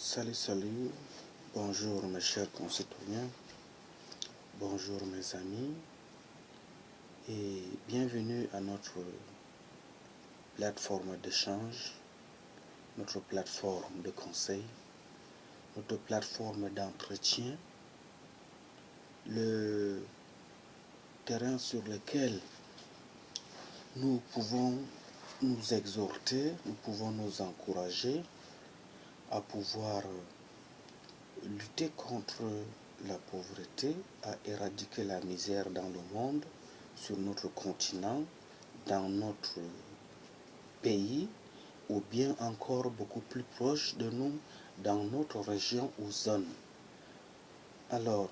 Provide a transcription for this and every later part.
Salut, bonjour mes chers concitoyens, bonjour mes amis et bienvenue à notre plateforme d'échange, notre plateforme de conseil, notre plateforme d'entretien, le terrain sur lequel nous pouvons nous exhorter, nous pouvons nous encourager à pouvoir lutter contre la pauvreté, à éradiquer la misère dans le monde, sur notre continent, dans notre pays, ou bien encore beaucoup plus proche de nous, dans notre région ou zone. Alors,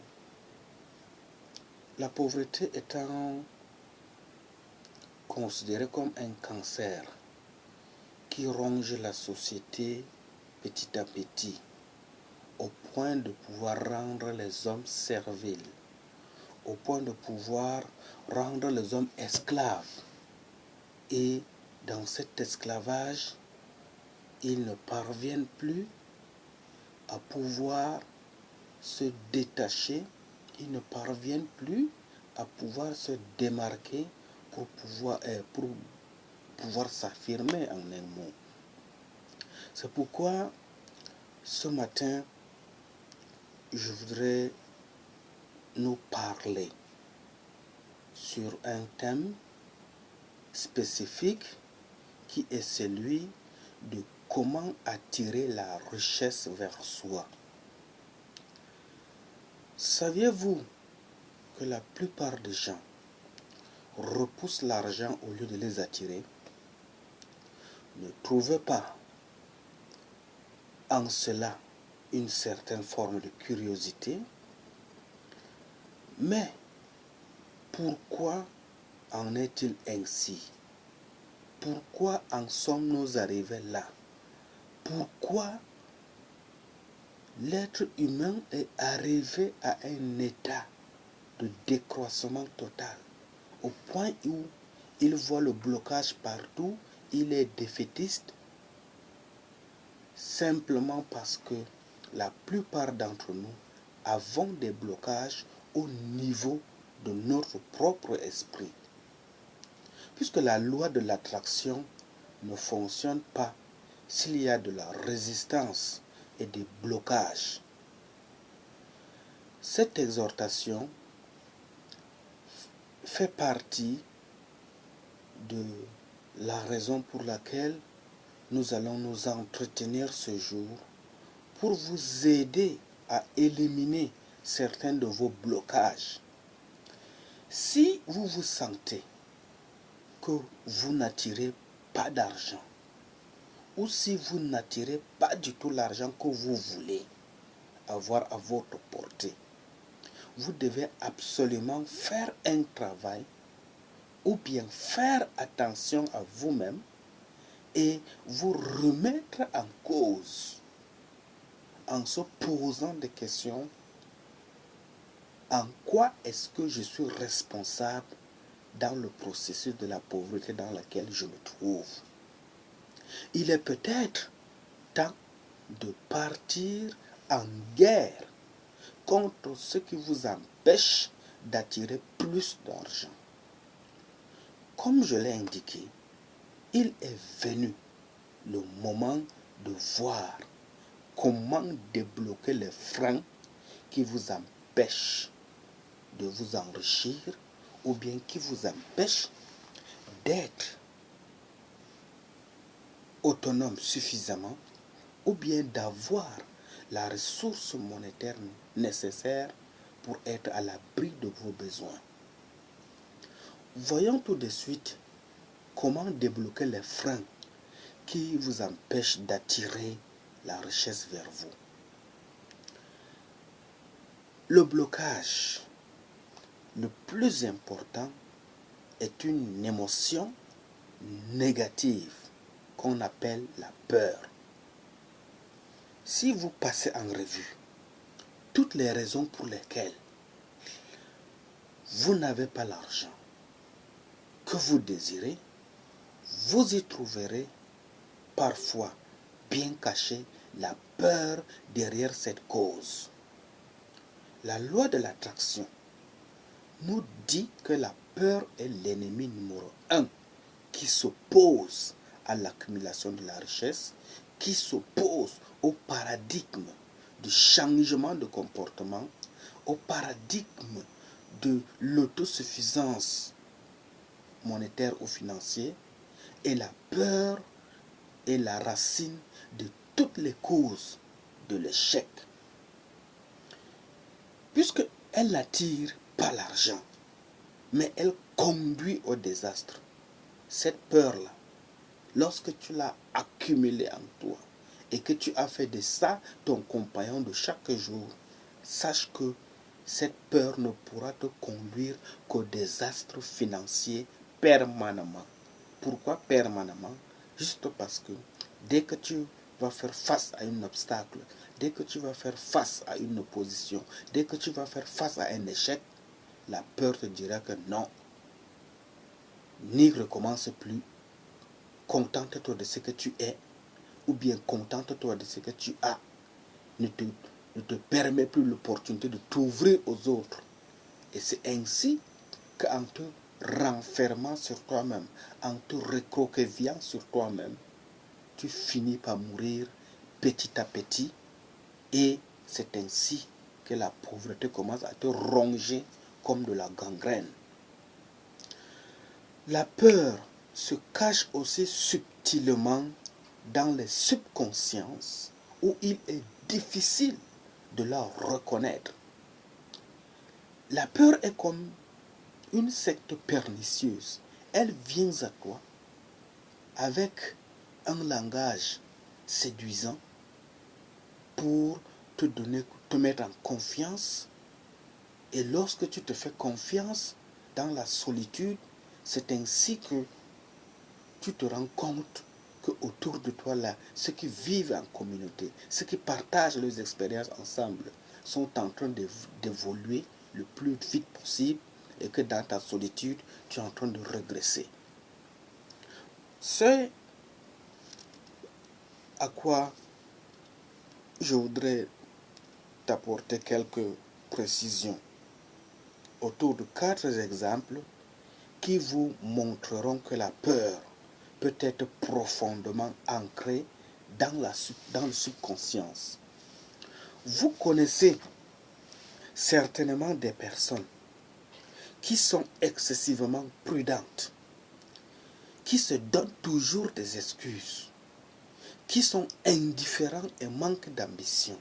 la pauvreté étant considérée comme un cancer qui ronge la société petit à petit, au point de pouvoir rendre les hommes serviles, au point de pouvoir rendre les hommes esclaves. Et dans cet esclavage, ils ne parviennent plus à pouvoir se détacher, ils ne parviennent plus à pouvoir se démarquer pour pouvoir s'affirmer en un mot. C'est pourquoi ce matin, je voudrais nous parler sur un thème spécifique qui est celui de comment attirer la richesse vers soi. Saviez-vous que la plupart des gens repoussent l'argent au lieu de les attirer? Ne trouvez pas en cela une certaine forme de curiosité? Mais pourquoi en est-il ainsi? Pourquoi en sommes-nous arrivés là? Pourquoi l'être humain est arrivé à un état de décroissement total, au point où il voit le blocage partout, il est défaitiste, simplement parce que la plupart d'entre nous avons des blocages au niveau de notre propre esprit. Puisque la loi de l'attraction ne fonctionne pas s'il y a de la résistance et des blocages. Cette exhortation fait partie de la raison pour laquelle nous allons nous entretenir ce jour pour vous aider à éliminer certains de vos blocages. Si vous vous sentez que vous n'attirez pas d'argent, ou si vous n'attirez pas du tout l'argent que vous voulez avoir à votre portée, vous devez absolument faire un travail ou bien faire attention à vous-même et vous remettre en cause en se posant des questions. En quoi est-ce que je suis responsable dans le processus de la pauvreté dans laquelle je me trouve? Il est peut-être temps de partir en guerre contre ce qui vous empêche d'attirer plus d'argent. Comme je l'ai indiqué, il est venu le moment de voir comment débloquer les freins qui vous empêchent de vous enrichir ou bien qui vous empêchent d'être autonome suffisamment ou bien d'avoir la ressource monétaire nécessaire pour être à l'abri de vos besoins. Voyons tout de suite comment débloquer les freins qui vous empêchent d'attirer la richesse vers vous. Le blocage le plus important est une émotion négative qu'on appelle la peur. Si vous passez en revue toutes les raisons pour lesquelles vous n'avez pas l'argent que vous désirez, vous y trouverez parfois bien cachées la peur derrière cette cause. La loi de l'attraction nous dit que la peur est l'ennemi numéro un qui s'oppose à l'accumulation de la richesse, qui s'oppose au paradigme du changement de comportement, au paradigme de l'autosuffisance monétaire ou financière. Et la peur est la racine de toutes les causes de l'échec. Puisqu'elle n'attire pas l'argent, mais elle conduit au désastre. Cette peur-là, lorsque tu l'as accumulée en toi et que tu as fait de ça ton compagnon de chaque jour, sache que cette peur ne pourra te conduire qu'au désastre financier permanemment. Pourquoi permanemment? Juste parce que dès que tu vas faire face à un obstacle, dès que tu vas faire face à une opposition, dès que tu vas faire face à un échec, la peur te dira que non, n'y recommence plus, contente-toi de ce que tu es, ou bien contente-toi de ce que tu as, ne te permet plus l'opportunité de t'ouvrir aux autres. Et c'est ainsi qu'en te renfermant sur toi-même, en te recroquevillant sur toi-même, tu finis par mourir petit à petit, et c'est ainsi que la pauvreté commence à te ronger comme de la gangrène. La peur se cache aussi subtilement dans les subconsciences où il est difficile de la reconnaître. La peur est comme une secte pernicieuse. Elle vient à toi avec un langage séduisant pour te mettre en confiance. Et lorsque tu te fais confiance dans la solitude, c'est ainsi que tu te rends compte que autour de toi, là, ceux qui vivent en communauté, ceux qui partagent leurs expériences ensemble, sont en train d'évoluer le plus vite possible, et que dans ta solitude, tu es en train de régresser. C'est à quoi je voudrais t'apporter quelques précisions autour de 4 exemples qui vous montreront que la peur peut être profondément ancrée dans le subconscience. Vous connaissez certainement des personnes qui sont excessivement prudentes, qui se donnent toujours des excuses, qui sont indifférents et manquent d'ambition,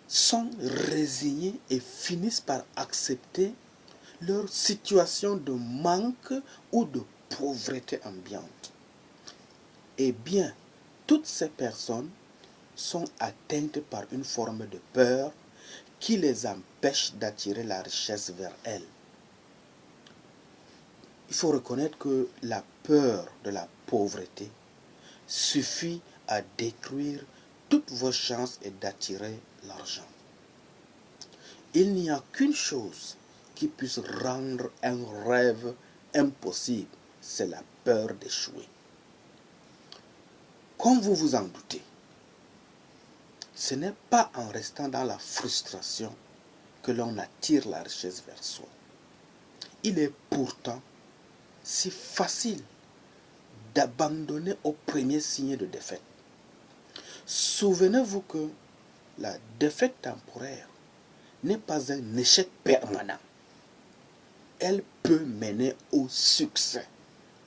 sont résignés et finissent par accepter leur situation de manque ou de pauvreté ambiante. Eh bien, toutes ces personnes sont atteintes par une forme de peur qui les empêche d'attirer la richesse vers elles. Il faut reconnaître que la peur de la pauvreté suffit à détruire toutes vos chances et d'attirer l'argent. Il n'y a qu'une chose qui puisse rendre un rêve impossible, c'est la peur d'échouer. Comme vous vous en doutez, ce n'est pas en restant dans la frustration que l'on attire la richesse vers soi. Il est pourtant si facile d'abandonner au premier signe de défaite. Souvenez-vous que la défaite temporaire n'est pas un échec permanent. Elle peut mener au succès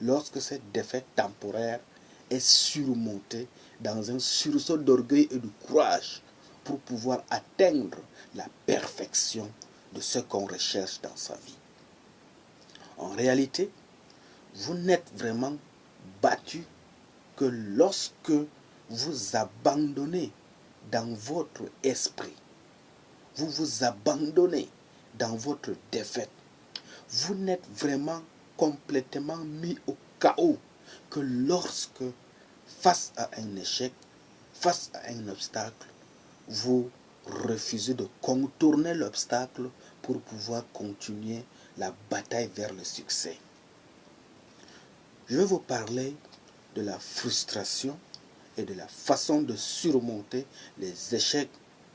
lorsque cette défaite temporaire est surmontée dans un sursaut d'orgueil et de courage pour pouvoir atteindre la perfection de ce qu'on recherche dans sa vie. En réalité, vous n'êtes vraiment battu que lorsque vous abandonnez dans votre esprit, vous vous abandonnez dans votre défaite. Vous n'êtes vraiment complètement mis au chaos que lorsque, face à un échec, face à un obstacle, vous refusez de contourner l'obstacle pour pouvoir continuer la bataille vers le succès. Je vais vous parler de la frustration et de la façon de surmonter les échecs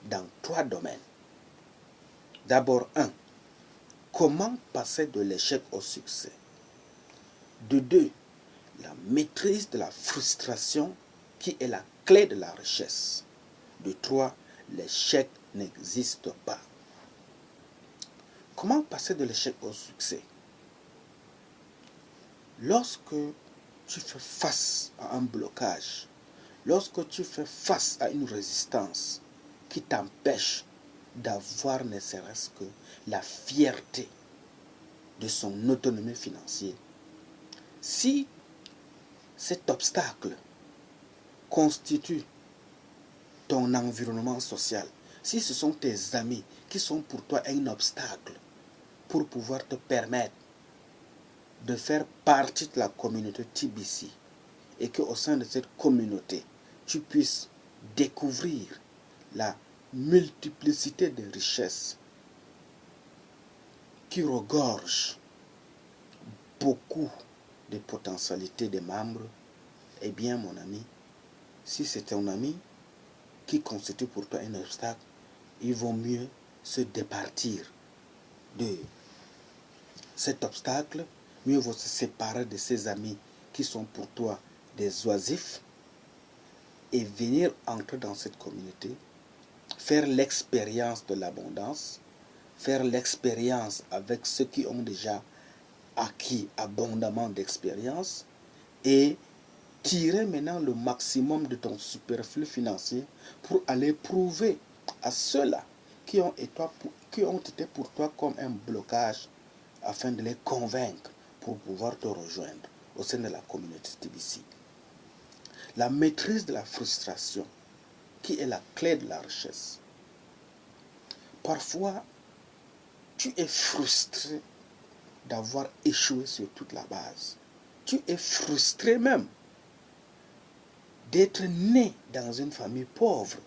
dans 3 domaines. D'abord, 1. Comment passer de l'échec au succès? De 2. La maîtrise de la frustration qui est la clé de la richesse. De 3. L'échec n'existe pas. Comment passer de l'échec au succès? Lorsque tu fais face à un blocage, lorsque tu fais face à une résistance qui t'empêche d'avoir ne serait-ce que la fierté de son autonomie financière, si cet obstacle constitue ton environnement social, si ce sont tes amis qui sont pour toi un obstacle pour pouvoir te permettre de faire partie de la communauté TBC et qu'au sein de cette communauté, tu puisses découvrir la multiplicité des richesses qui regorgent beaucoup de potentialités des membres, eh bien mon ami, si c'est ton ami qui constitue pour toi un obstacle, il vaut mieux se départir de cet obstacle, mieux vaut se séparer de ses amis qui sont pour toi des oisifs et venir entrer dans cette communauté, faire l'expérience de l'abondance, faire l'expérience avec ceux qui ont déjà acquis abondamment d'expérience et tirer maintenant le maximum de ton superflu financier pour aller prouver à ceux-là qui ont été pour toi comme un blocage afin de les convaincre pour pouvoir te rejoindre au sein de la communauté TBC. La maîtrise de la frustration qui est la clé de la richesse. Parfois, tu es frustré d'avoir échoué sur toute la base. Tu es frustré même d'être né dans une famille pauvre.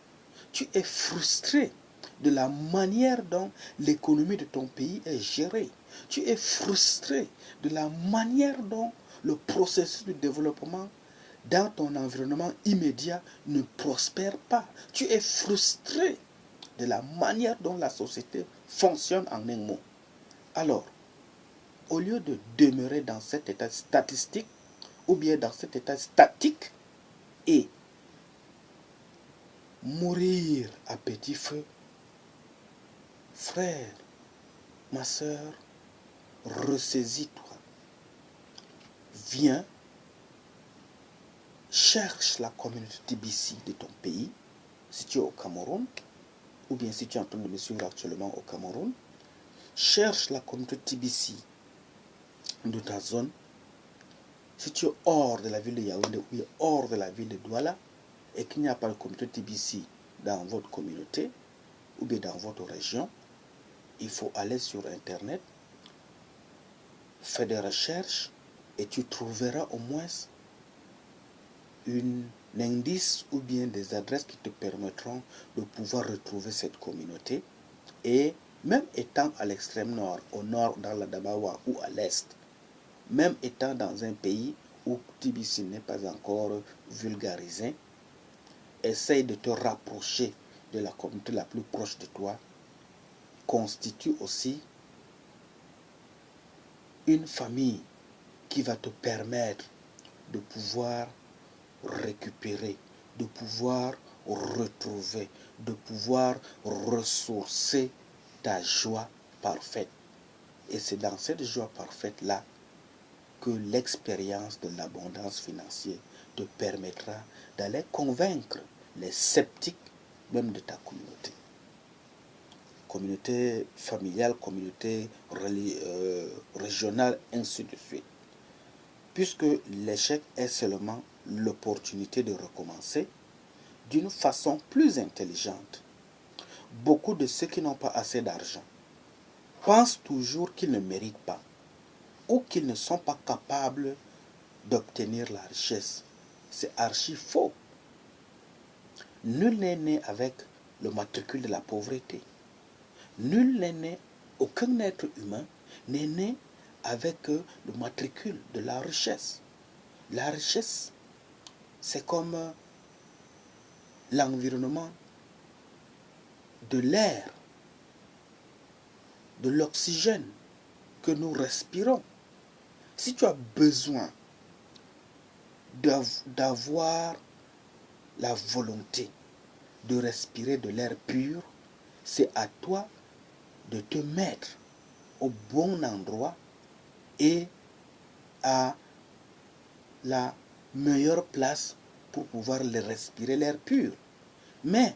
Tu es frustré de la manière dont l'économie de ton pays est gérée. Tu es frustré de la manière dont le processus de développement dans ton environnement immédiat ne prospère pas. Tu es frustré de la manière dont la société fonctionne en un mot. Alors, au lieu de demeurer dans cet état statistique ou bien dans cet état statique et mourir à petit feu, frère, ma soeur, ressaisis-toi. Viens, cherche la communauté TBC de ton pays, si tu es au Cameroun, ou bien si tu es en train de me suivre actuellement au Cameroun. Cherche la communauté TBC de ta zone. Si tu es hors de la ville de Yaoundé ou hors de la ville de Douala et qu'il n'y a pas de communauté TBC dans votre communauté ou bien dans votre région, il faut aller sur Internet, faire des recherches et tu trouveras au moins un indice ou bien des adresses qui te permettront de pouvoir retrouver cette communauté. Et même étant à l'extrême nord, au nord dans la Dabawa ou à l'est, même étant dans un pays où TBC n'est pas encore vulgarisé, essaye de te rapprocher de la communauté la plus proche de toi, constitue aussi une famille qui va te permettre de pouvoir récupérer, de pouvoir retrouver, de pouvoir ressourcer ta joie parfaite. Et c'est dans cette joie parfaite-là que l'expérience de l'abondance financière te permettra d'aller convaincre les sceptiques même de ta communauté. Communauté familiale, communauté régionale, ainsi de suite. Puisque l'échec est seulement l'opportunité de recommencer d'une façon plus intelligente. Beaucoup de ceux qui n'ont pas assez d'argent pensent toujours qu'ils ne méritent pas ou qu'ils ne sont pas capables d'obtenir la richesse. C'est archi faux. Nul n'est né avec le matricule de la pauvreté. Nul n'est né, aucun être humain n'est né avec le matricule de la richesse. La richesse, c'est comme l'environnement de l'air, de l'oxygène que nous respirons. Si tu as besoin d'avoir la volonté de respirer de l'air pur, c'est à toi de te mettre au bon endroit et à la meilleure place pour pouvoir respirer l'air pur. Mais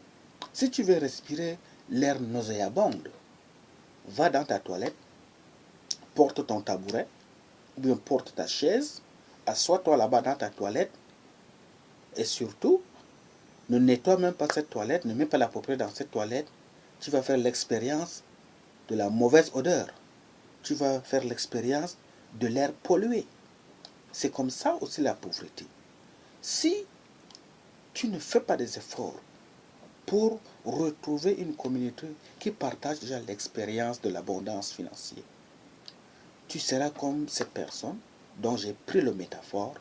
si tu veux respirer l'air nauséabonde, va dans ta toilette, porte ton tabouret, ou bien porte ta chaise, assois-toi là-bas dans ta toilette, et surtout, ne nettoie même pas cette toilette, ne mets pas la paupière dans cette toilette. Tu vas faire l'expérience de la mauvaise odeur. Tu vas faire l'expérience de l'air pollué. C'est comme ça aussi la pauvreté. Si tu ne fais pas des efforts pour retrouver une communauté qui partage déjà l'expérience de l'abondance financière, tu seras comme cette personne dont j'ai pris le métaphore,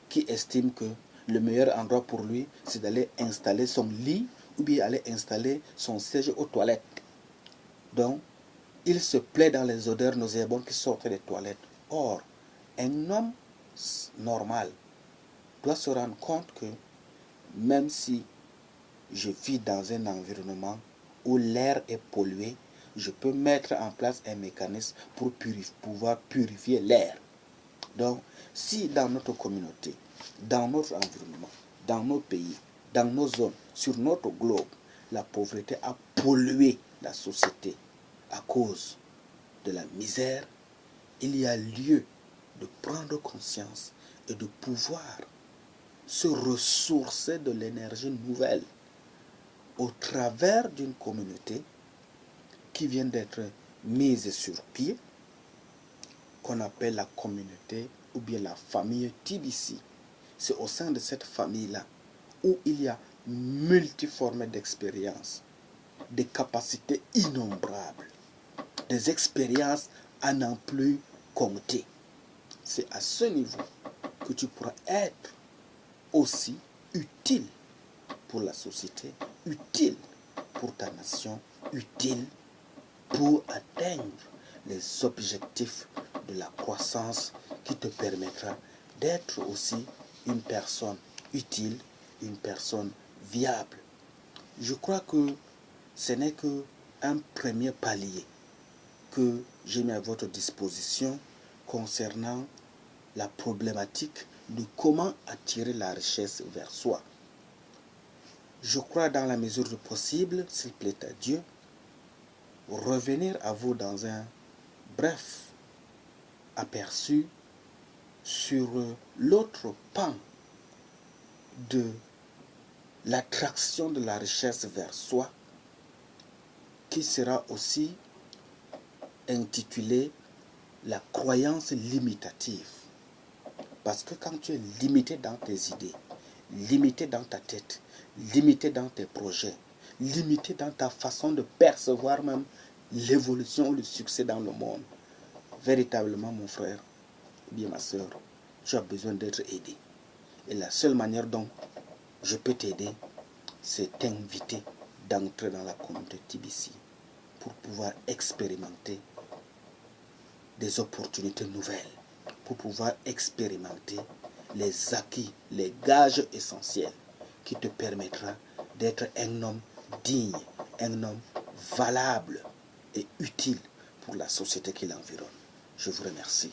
qui estime que le meilleur endroit pour lui, c'est d'aller installer son lit ou bien aller installer son siège aux toilettes. Donc, il se plaît dans les odeurs nauséabondes qui sortent des toilettes. Or, un homme normal doit se rendre compte que même si je vis dans un environnement où l'air est pollué, je peux mettre en place un mécanisme pour pouvoir purifier l'air. Donc, si dans notre communauté, dans notre environnement, dans nos pays, dans nos zones, sur notre globe, la pauvreté a pollué la société à cause de la misère, il y a lieu de prendre conscience et de pouvoir se ressourcer de l'énergie nouvelle au travers d'une communauté qui vient d'être mise sur pied, qu'on appelle la communauté ou bien la famille TBC. C'est au sein de cette famille-là où il y a multiformes d'expériences, des capacités innombrables, des expériences à n'en plus compter. C'est à ce niveau que tu pourras être aussi utile pour la société, utile pour ta nation, utile pour atteindre les objectifs de la croissance qui te permettra d'être aussi une personne utile, une personne viable. Je crois que ce n'est qu'un premier palier que j'ai mis à votre disposition concernant la problématique de comment attirer la richesse vers soi. Je crois dans la mesure du possible, s'il plaît à Dieu, revenir à vous dans un bref aperçu sur l'autre pan de l'attraction de la richesse vers soi, qui sera aussi intitulé la croyance limitative. Parce que quand tu es limité dans tes idées, limité dans ta tête, limité dans tes projets, limité dans ta façon de percevoir même l'évolution ou le succès dans le monde, véritablement mon frère, ou bien ma soeur, tu as besoin d'être aidé. Et la seule manière dont je peux t'aider, c'est t'inviter d'entrer dans la communauté TBC pour pouvoir expérimenter des opportunités nouvelles, pour pouvoir expérimenter les acquis, les gages essentiels qui te permettra d'être un homme digne, un homme valable et utile pour la société qui l'environne. Je vous remercie.